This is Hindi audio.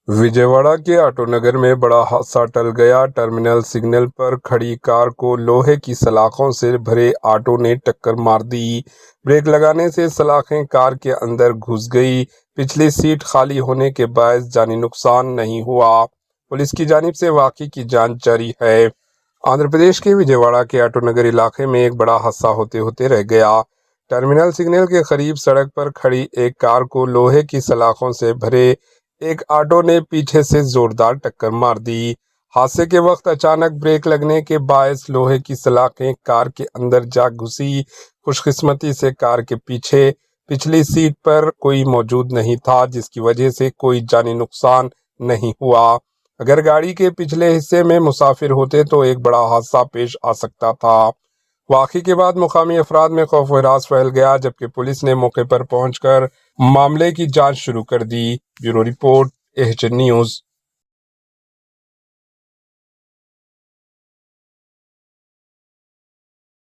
विजयवाड़ा के ऑटोनगर में बड़ा हादसा टल गया। टर्मिनल सिग्नल पर खड़ी कार को लोहे की सलाखों से भरे ऑटो ने टक्कर मार दी। ब्रेक लगाने से सलाखें कार के अंदर घुस गई। पिछली सीट खाली होने के बायस जानी नुकसान नहीं हुआ। पुलिस की जानिब से वाक़ई की जांच जारी है। आंध्र प्रदेश के विजयवाड़ा के ऑटोनगर इलाके में एक बड़ा हादसा होते होते रह गया। टर्मिनल सिग्नल के करीब सड़क पर खड़ी एक कार को लोहे की सलाखों से भरे एक ऑटो ने पीछे से जोरदार टक्कर मार दी। हादसे के वक्त अचानक ब्रेक लगने के बायस लोहे की सलाखें कार के अंदर जा घुसी। खुशकिस्मती से कार के पीछे पिछली सीट पर कोई मौजूद नहीं था, जिसकी वजह से कोई जानी नुकसान नहीं हुआ। अगर गाड़ी के पिछले हिस्से में मुसाफिर होते तो एक बड़ा हादसा पेश आ सकता था। वाक़ई के बाद मुकामी अफराद में खौफ व हरास फैल गया, जबकि पुलिस ने मौके पर पहुंचकर मामले की जांच शुरू कर दी। Bureau report, AHN news.